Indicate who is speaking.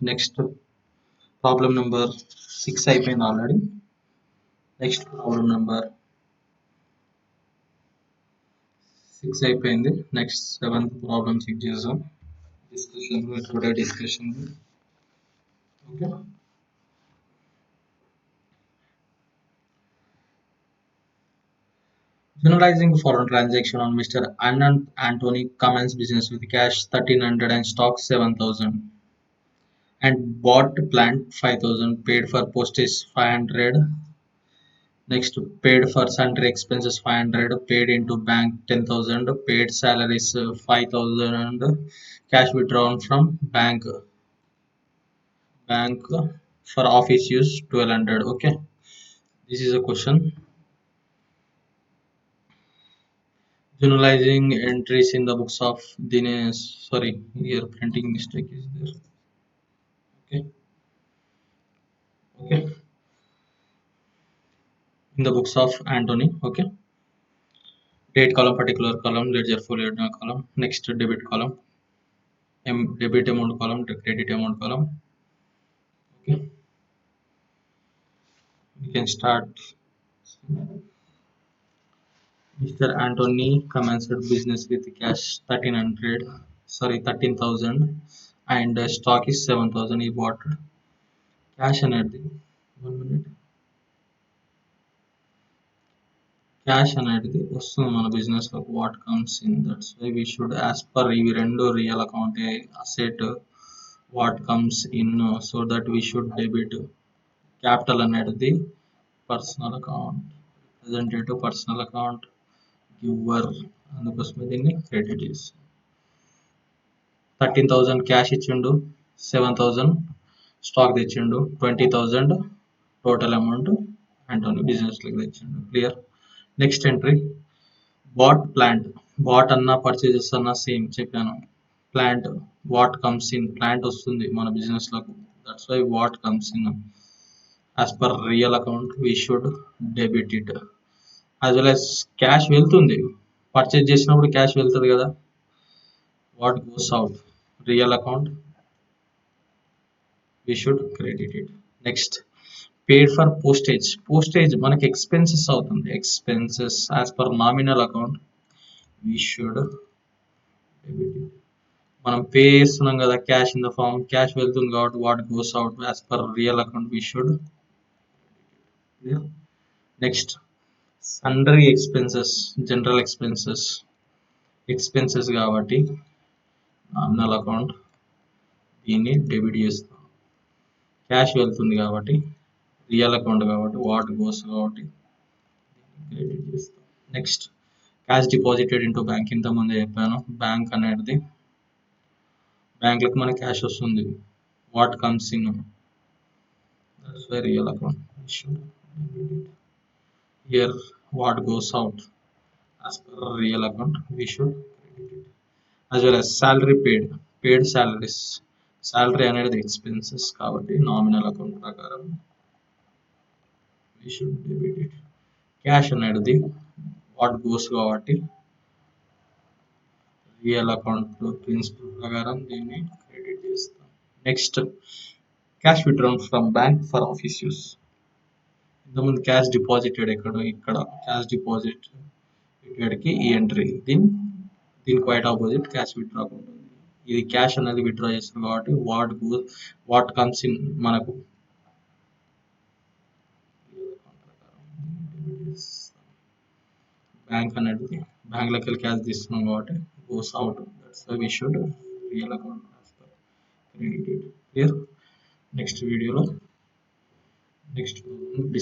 Speaker 1: Next problem number 6 అయిపోయింది already. Next problem number 6 అయిపోయింది. Next 7th problem check చేద్దాం. Discussion okay. Generalizing foreign transaction on Mr. Anand Anthony commenced business with cash 1300 and stock 7000 and bought plant 5000, paid for postage 500, next paid for sundry expenses 500, paid into bank 10,000, paid salaries 5,000 and cash withdrawn from bank for office use 1200. Okay, this is a question. Journalizing entries in the books of Dinesh. Sorry, here printing mistake is there. Okay, in the books of Anthony. Okay, date column, particular column, ledger folio column, next debit column, debit amount column, credit amount column. Okay, we can start. Mr. Anthony commenced business with cash 13,000 and stock is 7,000. He bought cash అనేది 1 minute. Cash అనేది వస్తుంది మన business లో. What comes in, that's why we should as per ఇవి రెండు real account asset what comes in, so that we should debit. Capital అనేది personal account, representative personal account, giver, అందుకోసమే దీన్ని క్రెడిట్ చేస్తాం. 13,000 క్యాష్ ఇచ్చిండు, 7,000 స్టాక్ తెచ్చిండు, 20,000 total amount Antony business లకి తెచ్చిండు. Clear. Next entry bought plant. Bought అన్న purchases అన్న సేమ్ చెప్పాను. Plant what comes in, plant వస్తుంది మన బిజినెస్ లకు, that's why what comes in. As per real account we should debit it. As well as cash వెళ్తుంది, purchase చేసినప్పుడు cash వెళ్తుంది కదా. What goes out real account we should credit it. Next paid for postage. Postage మనకి expenses అవుతుంది. Expenses as per nominal account we should debit it. మనం pay చేస్తున్నాం కదా cash in the form, cash వెళ్తుంది కాబట్టి what goes out as per real account we should. Next sundry expenses, general expenses కాబట్టి nominal account దీన్ని debit చేస్తాం. Cash వెళ్తుంది కాబట్టి రియల్ అకౌంట్ కాబట్టి వాట్ గోస్ కాబట్టి క్రెడిట్ చేస్తాం. Next cash deposited into bank. ఇంతకుముందు చెప్పాను, బ్యాంక్ అనేది బ్యాంక్లకు మన క్యాష్ వస్తుంది. What comes in, that's why real account here. What goes out as per real account we should credit it. As well as salary paid salaries. Salary అనేది expenses కాబట్టి nominal account ప్రకారం we should debit it. Cash అనేది what goes కాబట్టి real account principal ప్రకారం దీన్ని credit చేస్తాం. Next cash withdrawn from bank for office use. ఇంతకుముందు cash deposited ఇక్కడ క్యాష్ డిపాజిట్ ఇక్కడికి ఈ ఎంట్రీ, దీని క్వైట్ ఆపోజిట్ క్యాష్ విత్డ్రా ఉంటుంది. ఇది క్యాష్ అనేది విత్డ్రా చేస్తాం కాబట్టి వాట్ కమ్స్ ఇన్ మనకు బ్యాంక్ అనేది బ్యాంక్లోకి వెళ్ళి క్యాష్ తీసుకున్నాం కాబట్టి goes out, that's why we should real account credit. Clear. Next వీడియోలో నెక్స్ట్ డిస్కస్